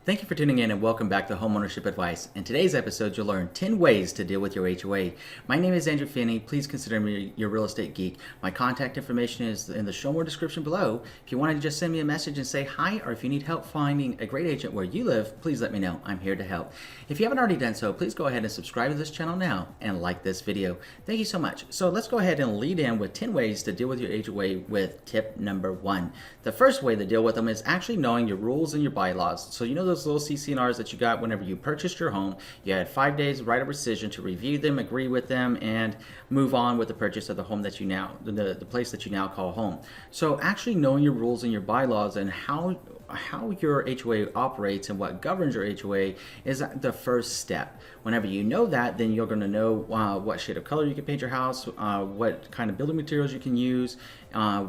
Thank you for tuning in and welcome back to Homeownership Advice. In today's episode, you'll learn 10 ways to deal with your HOA. My name is Andrew Finney. Please consider me your real estate geek. My contact information is in the show more description below. If you want to just send me a message and say hi, or if you need help finding a great agent where you live, please let me know. I'm here to help. If you haven't already done so, please go ahead and subscribe to this channel now and like this video. Thank you so much. So let's go ahead and lead in with 10 ways to deal with your HOA with tip number 1. The first way to deal with them is actually knowing your rules and your bylaws. So you know those little CC&Rs that you got whenever you purchased your home. You had 5 days right of rescission to review them, agree with them, and move on with the purchase of the home that you now, the place that you now call home. So actually knowing your rules and your bylaws and how your HOA operates and what governs your HOA is the first step. Whenever you know that, then you're going to know what shade of color you can paint your house, what kind of building materials you can use, how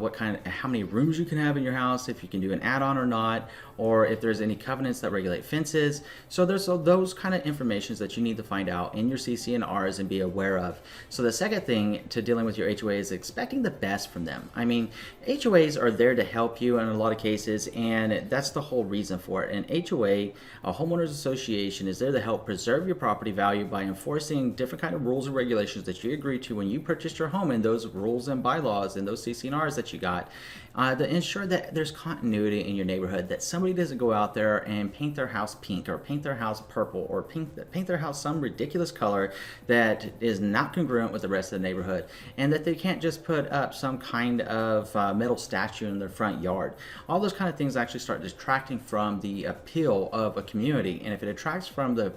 many rooms you can have in your house, if you can do an add-on or not, or if there's any covenants that regulate fences. So there's those kind of informations that you need to find out in your CC&Rs and be aware of. So the second thing to dealing with your HOA is expecting the best from them. I mean, HOAs are there to help you in a lot of cases, and that's the whole reason for it. An HOA, a homeowners association, is there to help preserve your property value by enforcing different kind of rules and regulations that you agreed to when you purchased your home, and those rules and bylaws and those CC&Rs that you got to ensure that there's continuity in your neighborhood, that somebody doesn't go out there and paint their house pink or paint their house purple or paint their house some ridiculous color that is not congruent with the rest of the neighborhood, and that they can't just put up some kind of metal statue in their front yard. All those kind of things actually start detracting from the appeal of a community, and if it detracts from the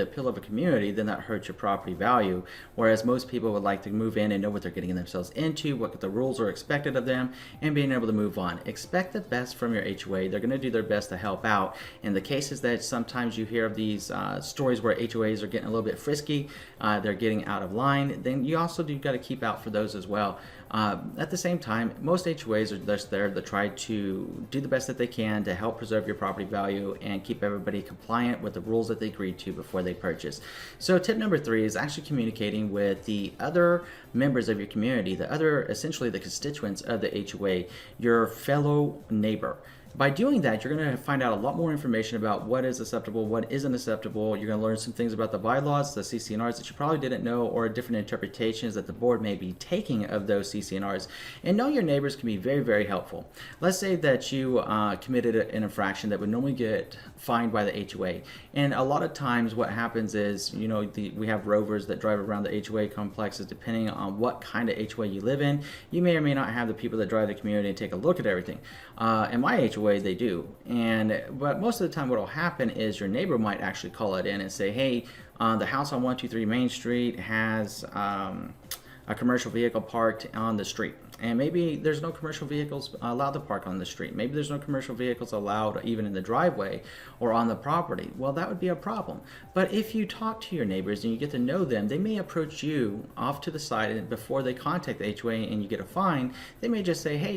appeal of a community, then that hurts your property value. Whereas most people would like to move in and know what they're getting themselves into, what the rules are expected of them, and being able to move on. Expect the best from your HOA. They're going to do their best to help out. In the cases that sometimes you hear of these stories where HOAs are getting a little bit frisky, they're getting out of line, then you also got to keep out for those as well. At the same time, most HOAs are just there to try to do the best that they can to help preserve your property value and keep everybody compliant with the rules that they agreed to before they purchase. So tip number 3 is actually communicating with the other members of your community, essentially the constituents of the HOA, your fellow neighbor. By doing that, you're going to find out a lot more information about what is acceptable, what isn't acceptable. You're going to learn some things about the bylaws, the CC&Rs that you probably didn't know, or different interpretations that the board may be taking of those CC&Rs. And knowing your neighbors can be very, very helpful. Let's say that you committed an infraction that would normally get fined by the HOA. And a lot of times what happens is, we have rovers that drive around the HOA complexes depending on what kind of HOA you live in. You may or may not have the people that drive the community and take a look at everything. In my HOA, they do, but most of the time what will happen is your neighbor might actually call it in and say, hey, the house on 123 Main Street has a commercial vehicle parked on the street, and maybe there's no commercial vehicles allowed to park on the street. Maybe there's no commercial vehicles allowed even in the driveway or on the property. Well, that would be a problem. But if you talk to your neighbors and you get to know them, they may approach you off to the side, and before they contact the HOA and you get a fine, they may just say, hey,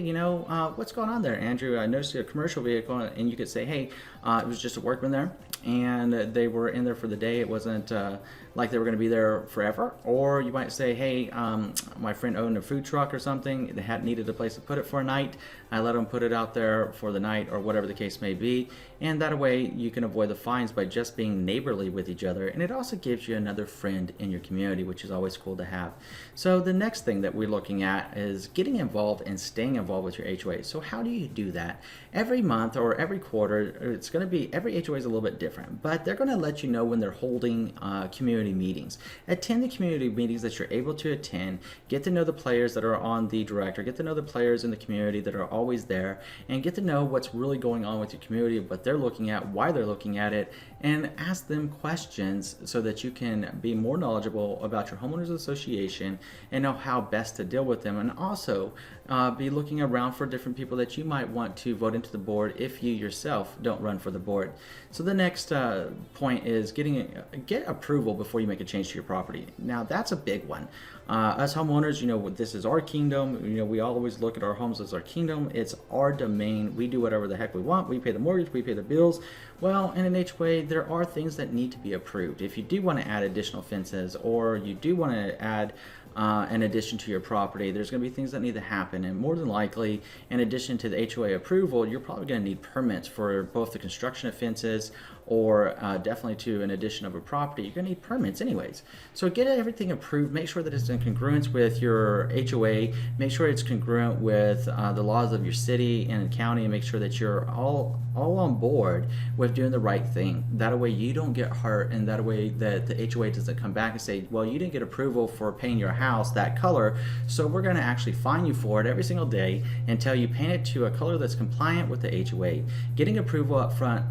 what's going on there, Andrew? I noticed a commercial vehicle. And you could say, hey, it was just a workman there, and they were in there for the day. It wasn't like they were going to be there forever. Or you might say, hey, my friend owned a food truck or something. They had needed a place to put it for a night. I let them put it out there for the night, or whatever the case may be. And that way you can avoid the fines by just being neighborly with each other. And it also gives you another friend in your community, which is always cool to have. So the next thing that we're looking at is getting involved and staying involved with your HOA. So how do you do that? Every month or every quarter, it's going to be, every HOA is a little bit different, but they're going to let you know when they're holding community meetings. Attend the community meetings that you're able to attend. Get to know the players that are on the director. Get to know the players in the community that are always there, and get to know what's really going on with your community, what they're looking at, why they're looking at it, and ask them questions so that you can be more knowledgeable about your homeowners association and know how best to deal with them, and also be looking around for different people that you might want to vote into the board if you yourself don't run for the board. So the next point is get approval before you make a change to your property. Now that's a big one. Us homeowners, this is our kingdom. We always look at our homes as our kingdom. It's our domain. We do whatever the heck we want. We pay the mortgage, we pay the bills. Well, in an HOA, there are things that need to be approved. If you do want to add additional fences, or you do want to add in addition to your property. There's going to be things that need to happen, and more than likely, in addition to the HOA approval, you're probably going to need permits for both the construction of fences or definitely to an addition of a property. You're going to need permits anyways. So get everything approved. Make sure that it's in congruence with your HOA. Make sure it's congruent with the laws of your city and county, and make sure that you're all on board with doing the right thing. That way you don't get hurt, and that way that the HOA doesn't come back and say, well, you didn't get approval for painting your house that color, so we're going to actually fine you for it every single day until you paint it to a color that's compliant with the HOA. Getting approval up front,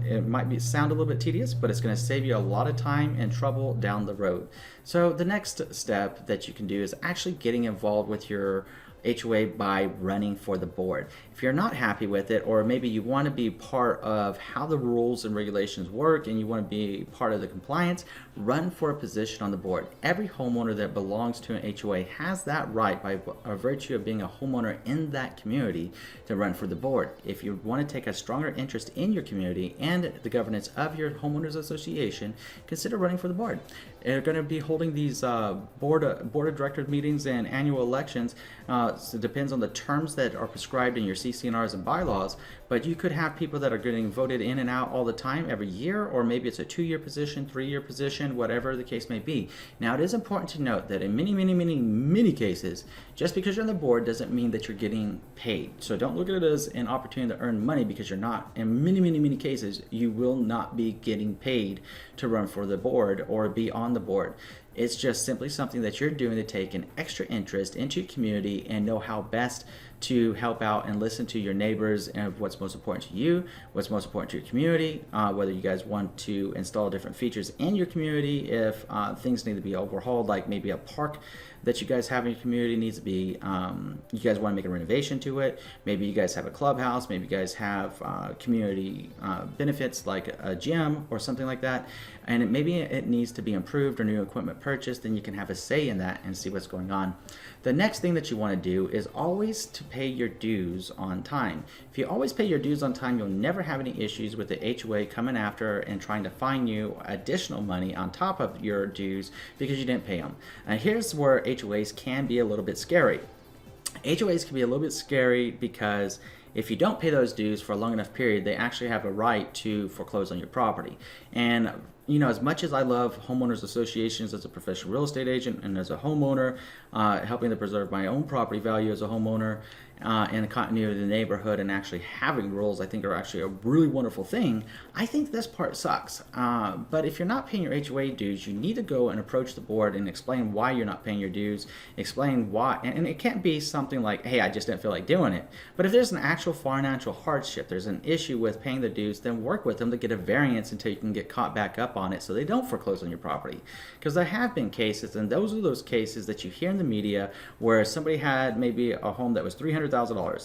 it might sound a little bit tedious, but it's going to save you a lot of time and trouble down the road. So the next step that you can do is actually getting involved with your HOA by running for the board. If you're not happy with it, or maybe you want to be part of how the rules and regulations work and you want to be part of the compliance, run for a position on the board. Every homeowner that belongs to an HOA has that right by virtue of being a homeowner in that community to run for the board. If you want to take a stronger interest in your community and the governance of your homeowners association, consider running for the board. They're going to be holding these board of directors meetings and annual elections. So it depends on the terms that are prescribed in your CC&Rs and bylaws, but you could have people that are getting voted in and out all the time every year, or maybe it's a 2-year position, 3-year position, whatever the case may be. Now, it is important to note that in many cases, just because you're on the board doesn't mean that you're getting paid. So don't look at it as an opportunity to earn money, because you're not. In many cases, you will not be getting paid to run for the board or be on the board. It's just simply something that you're doing to take an extra interest into your community and know how best to help out and listen to your neighbors and what's most important to you, what's most important to your community, whether you guys want to install different features in your community, if things need to be overhauled, like maybe a park that you guys have in your community needs to be, you guys want to make a renovation to it, maybe you guys have a clubhouse, maybe you guys have community benefits like a gym or something like that, and maybe it needs to be improved or new equipment purchased, then you can have a say in that and see what's going on. The next thing that you want to do is always to pay your dues on time. If you always pay your dues on time, you'll never have any issues with the HOA coming after and trying to fine you additional money on top of your dues because you didn't pay them. And here's where HOAs can be a little bit scary. HOAs can be a little bit scary because if you don't pay those dues for a long enough period, they actually have a right to foreclose on your property. And you know, as much as I love homeowners associations as a professional real estate agent and as a homeowner, helping to preserve my own property value as a homeowner, and the continuity of the neighborhood and actually having rules, I think are actually a really wonderful thing. I think this part sucks. But if you're not paying your HOA dues, you need to go and approach the board and explain why you're not paying your dues, explain why, and it can't be something like, hey, I just didn't feel like doing it. But if there's an actual financial hardship, there's an issue with paying the dues, then work with them to get a variance until you can get caught back up on it so they don't foreclose on your property. Because there have been cases, and those are those cases that you hear in the media where somebody had maybe a home that was $300,000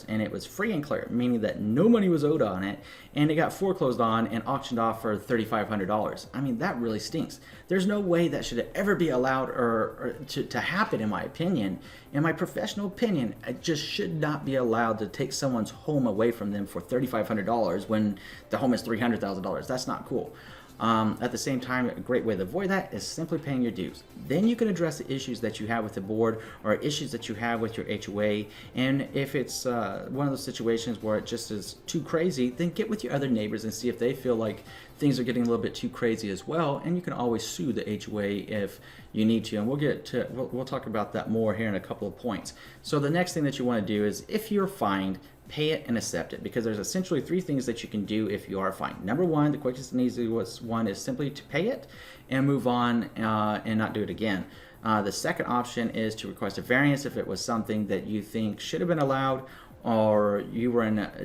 and it was free and clear, meaning that no money was owed on it, and it got foreclosed on and auctioned off for $3,500. I mean, that really stinks. There's no way that should ever be allowed or to happen, in my opinion. In my professional opinion, it just should not be allowed to take someone's home away from them for $3,500 when the home is $300,000. That's not cool. At the same time, a great way to avoid that is simply paying your dues. Then you can address the issues that you have with the board or issues that you have with your HOA. And if it's one of those situations where it just is too crazy, then get with your other neighbors and see if they feel like things are getting a little bit too crazy as well. And you can always sue the HOA if you need to. And we'll talk about that more here in a couple of points. So the next thing that you want to do is, if you're fined, pay it and accept it, because there's essentially 3 things that you can do if you are fined. Number 1, the quickest and easiest one, is simply to pay it and move on and not do it again. The second option is to request a variance if it was something that you think should have been allowed, or you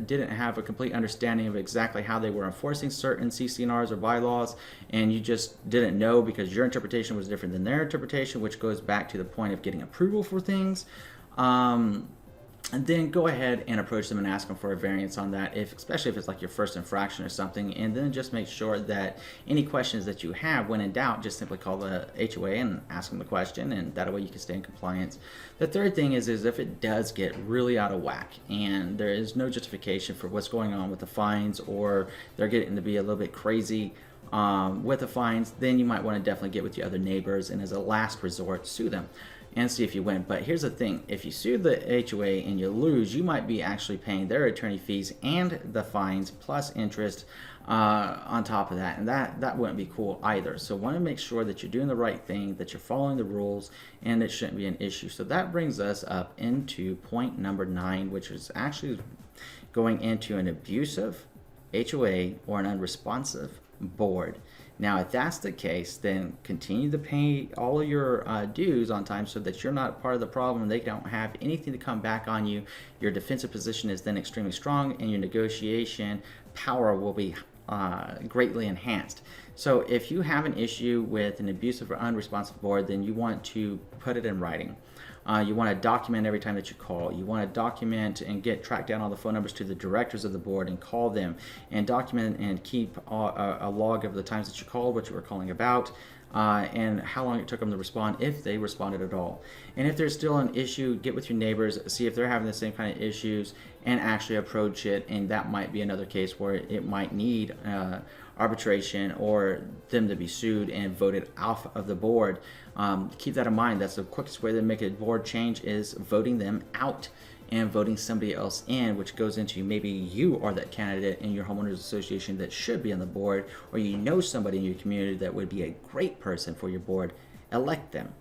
didn't have a complete understanding of exactly how they were enforcing certain CC&Rs or bylaws, and you just didn't know because your interpretation was different than their interpretation, which goes back to the point of getting approval for things. And then go ahead and approach them and ask them for a variance on that, especially if it's like your first infraction or something. And then just make sure that any questions that you have, when in doubt, just simply call the HOA and ask them the question, and that way you can stay in compliance. The third thing is if it does get really out of whack and there is no justification for what's going on with the fines, or they're getting to be a little bit crazy with the fines, then you might want to definitely get with your other neighbors and, as a last resort, sue them. and see if you win. But here's the thing, if you sue the HOA and you lose, you might be actually paying their attorney fees and the fines plus interest on top of that, and that wouldn't be cool either. So want to make sure that you're doing the right thing, that you're following the rules, and it shouldn't be an issue. So that brings us up into point number 9, which is actually going into an abusive HOA or an unresponsive board. Now, if that's the case, then continue to pay all of your dues on time so that you're not part of the problem. They don't have anything to come back on you. Your defensive position is then extremely strong, and your negotiation power will be greatly enhanced. So if you have an issue with an abusive or unresponsive board, then you want to put it in writing. You want to document every time that you call. You want to document and track down all the phone numbers to the directors of the board and call them, and document and keep a log of the times that you called, what you were calling about, and how long it took them to respond, if they responded at all. And if there's still an issue, get with your neighbors, see if they're having the same kind of issues, and actually approach it. And that might be another case where it might need arbitration or them to be sued and voted off of the board. Keep that in mind. That's the quickest way to make a board change, is voting them out and voting somebody else in, which goes into maybe you are that candidate in your homeowners association that should be on the board, or you know somebody in your community that would be a great person for your board. Elect them.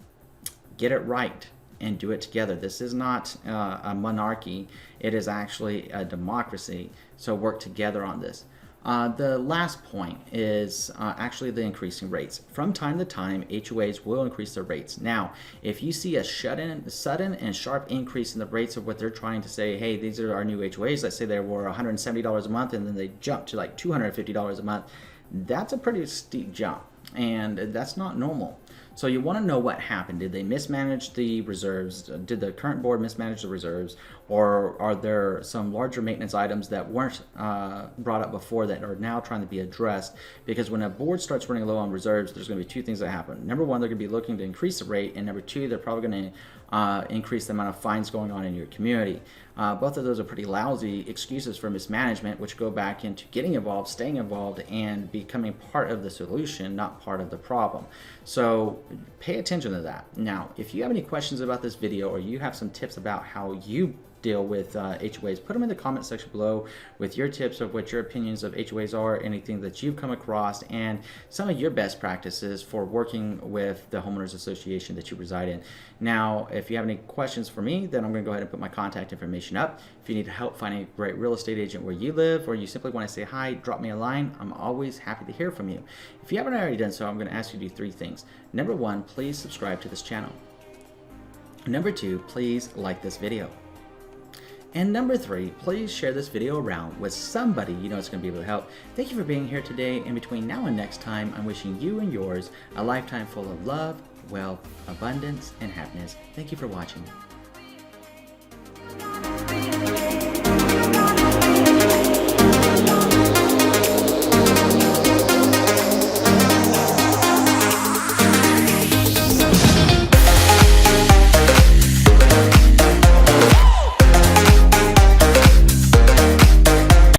Get it right and do it together. This is not a monarchy. It is actually a democracy. So work together on this. The last point is actually the increasing rates. From time to time, HOAs will increase their rates. Now, if you see a sudden and sharp increase in the rates of what they're trying to say, hey, these are our new HOAs, let's say they were $170 a month and then they jump to like $250 a month, that's a pretty steep jump, and that's not normal. So you want to know what happened. Did they mismanage the reserves? Did the current board mismanage the reserves? Or are there some larger maintenance items that weren't brought up before that are now trying to be addressed? Because when a board starts running low on reserves, there's going to be two things that happen. Number one, they're going to be looking to increase the rate, and number two, they're probably going to increase the amount of fines going on in your community. Both of those are pretty lousy excuses for mismanagement, which go back into getting involved, staying involved, and becoming part of the solution, not part of the problem. So pay attention to that. Now, if you have any questions about this video, or you have some tips about how you deal with HOAs, put them in the comment section below with your tips of what your opinions of HOAs are, anything that you've come across, and some of your best practices for working with the Homeowners Association that you reside in. Now, if you have any questions for me, then I'm going to go ahead and put my contact information up. If you need help finding a great real estate agent where you live, or you simply want to say hi, drop me a line. I'm always happy to hear from you. If you haven't already done so, I'm going to ask you to do 3 things. Number 1, please subscribe to this channel. Number 2, please like this video. And number 3, please share this video around with somebody you know it's going to be able to help. Thank you for being here today, and between now and next time, I'm wishing you and yours a lifetime full of love, wealth, abundance, and happiness. Thank you for watching.